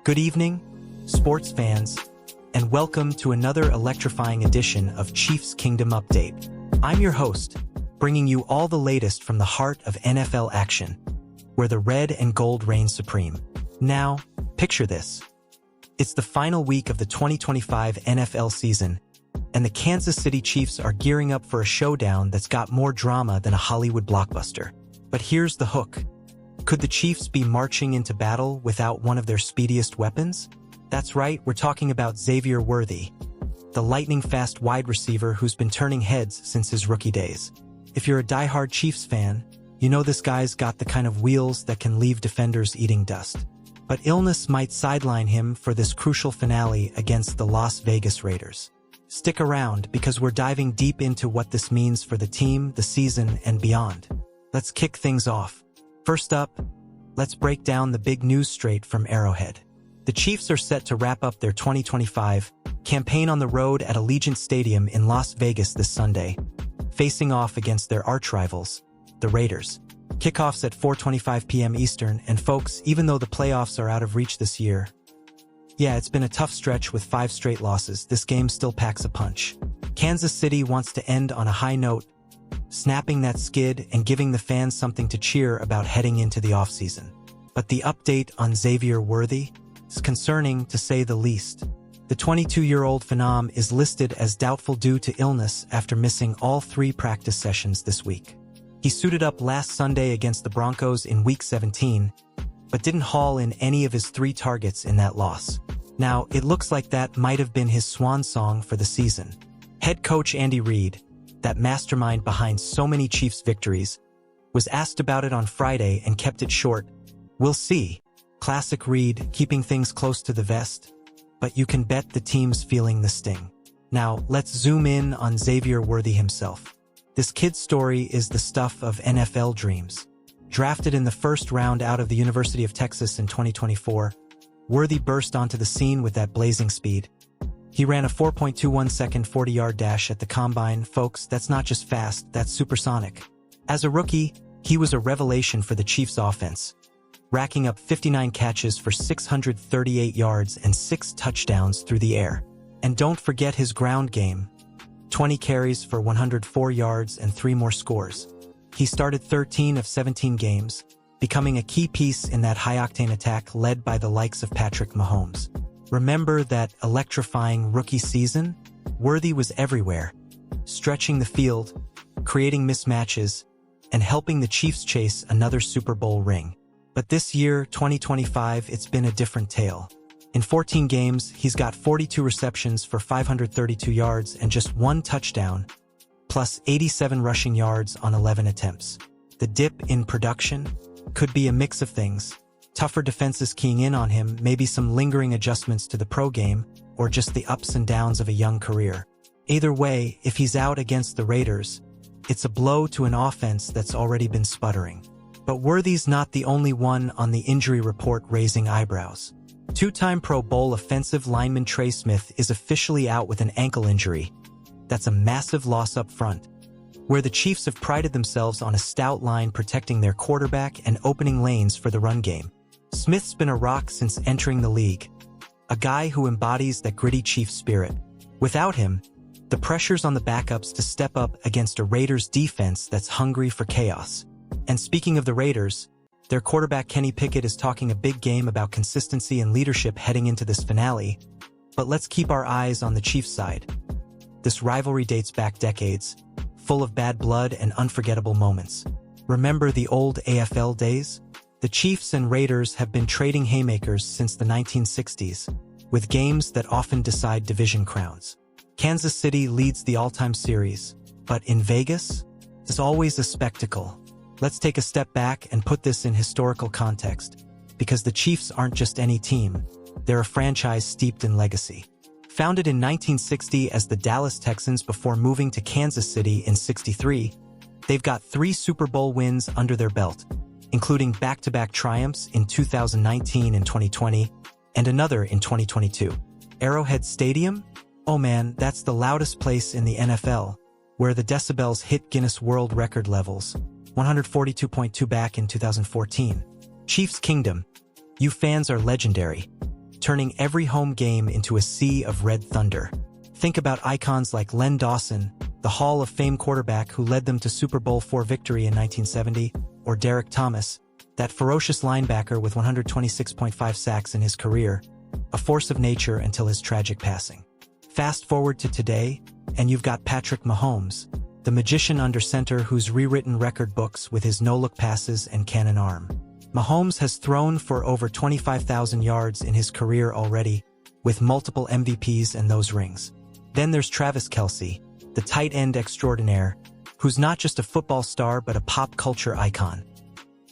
Good evening, sports fans, and welcome to another electrifying edition of Chiefs Kingdom Update. I'm your host, bringing you all the latest from the heart of NFL action, where the red and gold reign supreme. Now, picture this. It's the final week of the 2025 NFL season, and the Kansas City Chiefs are gearing up for a showdown that's got more drama than a Hollywood blockbuster. But here's the hook. Could the Chiefs be marching into battle without one of their speediest weapons? That's right, we're talking about Xavier Worthy, the lightning-fast wide receiver who's been turning heads since his rookie days. If you're a diehard Chiefs fan, you know this guy's got the kind of wheels that can leave defenders eating dust. But illness might sideline him for this crucial finale against the Las Vegas Raiders. Stick around because we're diving deep into what this means for the team, the season, and beyond. Let's kick things off. First up, let's break down the big news straight from Arrowhead. The Chiefs are set to wrap up their 2025 campaign on the road at Allegiant Stadium in Las Vegas this Sunday, facing off against their arch-rivals, the Raiders. Kickoffs at 4:25 p.m. Eastern, and folks, even though the playoffs are out of reach this year, it's been a tough stretch with 5 straight losses, this game still packs a punch. Kansas City wants to end on a high note, snapping that skid and giving the fans something to cheer about heading into the offseason. But the update on Xavier Worthy is concerning, to say the least. The 22-year-old phenom is listed as doubtful due to illness after missing all 3 practice sessions this week. He suited up last Sunday against the Broncos in Week 17, but didn't haul in any of his 3 targets in that loss. Now, it looks like that might have been his swan song for the season. Head coach Andy Reid, that mastermind behind so many Chiefs victories, was asked about it on Friday and kept it short. We'll see. Classic Reid, keeping things close to the vest, but you can bet the team's feeling the sting. Now, let's zoom in on Xavier Worthy himself. This kid's story is the stuff of NFL dreams. Drafted in the first round out of the University of Texas in 2024, Worthy burst onto the scene with that blazing speed. He ran a 4.21-second 40-yard dash at the Combine. Folks, that's not just fast, that's supersonic. As a rookie, he was a revelation for the Chiefs' offense, racking up 59 catches for 638 yards and 6 touchdowns through the air. And don't forget his ground game, 20 carries for 104 yards and 3 more scores. He started 13 of 17 games, becoming a key piece in that high-octane attack led by the likes of Patrick Mahomes. Remember that electrifying rookie season? Worthy was everywhere, stretching the field, creating mismatches, and helping the Chiefs chase another Super Bowl ring. But this year, 2025, it's been a different tale. In 14 games, he's got 42 receptions for 532 yards and just 1 touchdown, plus 87 rushing yards on 11 attempts. The dip in production could be a mix of things. Tougher defenses keying in on him, maybe some lingering adjustments to the pro game, or just the ups and downs of a young career. Either way, if he's out against the Raiders, it's a blow to an offense that's already been sputtering. But Worthy's not the only one on the injury report raising eyebrows. 2-time Pro Bowl offensive lineman Trey Smith is officially out with an ankle injury. That's a massive loss up front, where the Chiefs have prided themselves on a stout line protecting their quarterback and opening lanes for the run game. Smith's been a rock since entering the league, a guy who embodies that gritty Chiefs spirit. Without him, the pressure's on the backups to step up against a Raiders defense that's hungry for chaos. And speaking of the Raiders, their quarterback Kenny Pickett is talking a big game about consistency and leadership heading into this finale. But let's keep our eyes on the Chiefs side. This rivalry dates back decades, full of bad blood and unforgettable moments. Remember the old AFL days? The Chiefs and Raiders have been trading haymakers since the 1960s, with games that often decide division crowns. Kansas City leads the all-time series, but in Vegas, it's always a spectacle. Let's take a step back and put this in historical context, because the Chiefs aren't just any team, they're a franchise steeped in legacy. Founded in 1960 as the Dallas Texans before moving to Kansas City in '63, they've got 3 Super Bowl wins under their belt, including back-to-back triumphs in 2019 and 2020, and another in 2022. Arrowhead Stadium? Oh man, that's the loudest place in the NFL, where the decibels hit Guinness World Record levels, 142.2 back in 2014. Chiefs Kingdom. You fans are legendary. turning every home game into a sea of red thunder. Think about icons like Len Dawson, the Hall of Fame quarterback who led them to Super Bowl IV victory in 1970, or Derek Thomas, that ferocious linebacker with 126.5 sacks in his career, a force of nature until his tragic passing. Fast forward to today, and you've got Patrick Mahomes, the magician under center who's rewritten record books with his no-look passes and cannon arm. Mahomes has thrown for over 25,000 yards in his career already, with multiple MVPs and those rings. Then there's Travis Kelce, the tight end extraordinaire, who's not just a football star but a pop culture icon.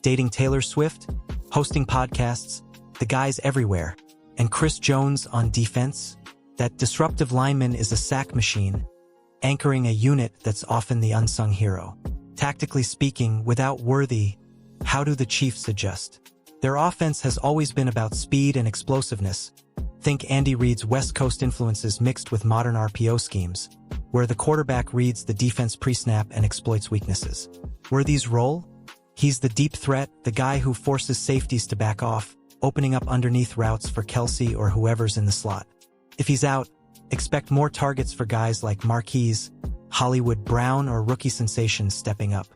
Dating Taylor Swift, hosting podcasts, the guy's everywhere. And Chris Jones on defense? That disruptive lineman is a sack machine, anchoring a unit that's often the unsung hero. Tactically speaking, without Worthy, how do the Chiefs adjust? Their offense has always been about speed and explosiveness. Think Andy Reid's West Coast influences mixed with modern RPO schemes, where the quarterback reads the defense pre-snap and exploits weaknesses. Worthy's role? He's the deep threat, the guy who forces safeties to back off, opening up underneath routes for Kelce or whoever's in the slot. If he's out, expect more targets for guys like Marquise, Hollywood Brown, or rookie sensations stepping up.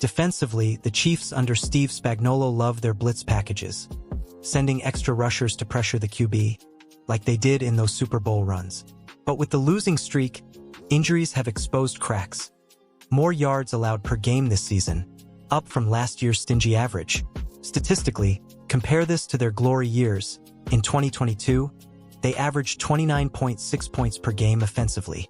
Defensively, the Chiefs under Steve Spagnuolo love their blitz packages, sending extra rushers to pressure the QB, like they did in those Super Bowl runs. But with the losing streak, injuries have exposed cracks. More yards allowed per game this season, up from last year's stingy average. Statistically, compare this to their glory years. In 2022, they averaged 29.6 points per game offensively.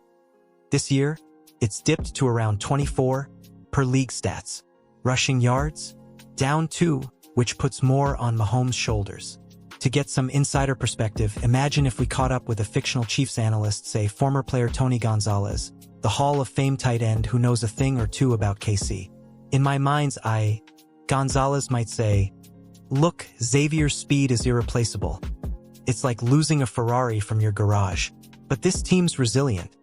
This year, it's dipped to around 24 per league stats. Rushing yards? Down 2, which puts more on Mahomes' shoulders. To get some insider perspective, imagine if we caught up with a fictional Chiefs analyst, say former player Tony Gonzalez, the Hall of Fame tight end who knows a thing or two about KC. In my mind's eye, Gonzalez might say, "Look, Xavier's speed is irreplaceable. It's like losing a Ferrari from your garage. But this team's resilient.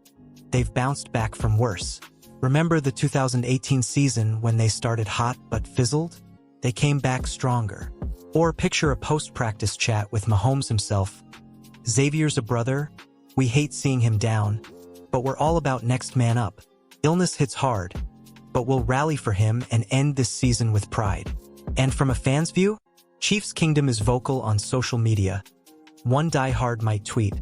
They've bounced back from worse. Remember the 2018 season when they started hot but fizzled? They came back stronger." Or picture a post-practice chat with Mahomes himself. "Xavier's a brother. We hate seeing him down, but we're all about next man up. Illness hits hard, but we'll rally for him and end this season with pride." And from a fan's view, Chiefs Kingdom is vocal on social media. One diehard might tweet,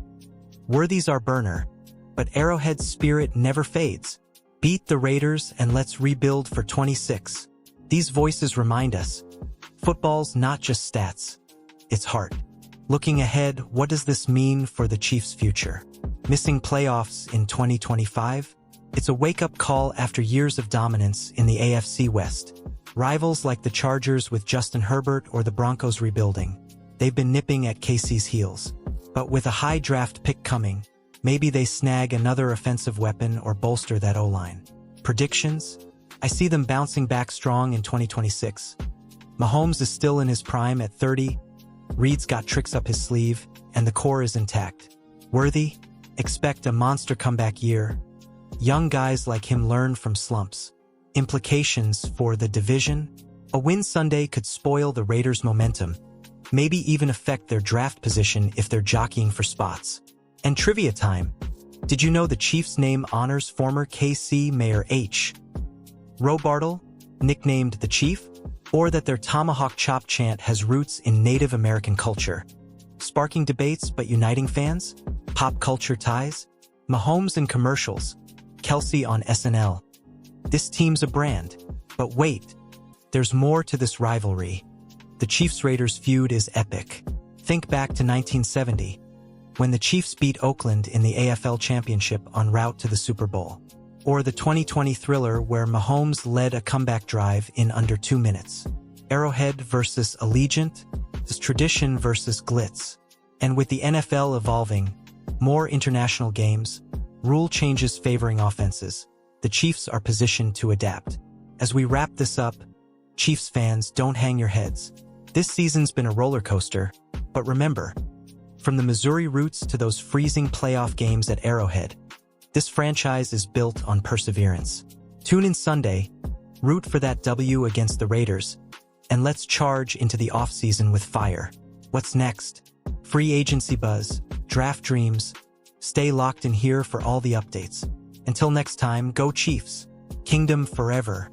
"Worthy's our burner, but Arrowhead's spirit never fades. Beat the Raiders and let's rebuild for 26. These voices remind us, football's not just stats, it's heart. Looking ahead, what does this mean for the Chiefs' future? Missing playoffs in 2025? It's a wake-up call after years of dominance in the AFC West. Rivals like the Chargers with Justin Herbert or the Broncos rebuilding, they've been nipping at KC's heels. But with a high draft pick coming, maybe they snag another offensive weapon or bolster that O-line. Predictions? I see them bouncing back strong in 2026. Mahomes is still in his prime at 30, Reid's got tricks up his sleeve, and the core is intact. Worthy? Expect a monster comeback year. Young guys like him learn from slumps. Implications for the division? A win Sunday could spoil the Raiders' momentum, maybe even affect their draft position if they're jockeying for spots. And trivia time. Did you know the Chiefs' name honors former KC Mayor H. Robartle, nicknamed the Chief? Or that their tomahawk chop chant has roots in Native American culture? Sparking debates but uniting fans? Pop culture ties? Mahomes in commercials, Kelce on SNL. This team's a brand. But wait, there's more to this rivalry. The Chiefs-Raiders feud is epic. Think back to 1970, when the Chiefs beat Oakland in the AFL Championship en route to the Super Bowl. Or the 2020 thriller where Mahomes led a comeback drive in under 2 minutes. Arrowhead versus Allegiant, this tradition versus glitz. And with the NFL evolving, more international games, rule changes favoring offenses, the Chiefs are positioned to adapt. As we wrap this up, Chiefs fans, don't hang your heads. This season's been a roller coaster, but remember, from the Missouri roots to those freezing playoff games at Arrowhead, this franchise is built on perseverance. Tune in Sunday, root for that W against the Raiders, and let's charge into the offseason with fire. What's next? Free agency buzz, draft dreams. Stay locked in here for all the updates. Until next time, go Chiefs. Kingdom forever.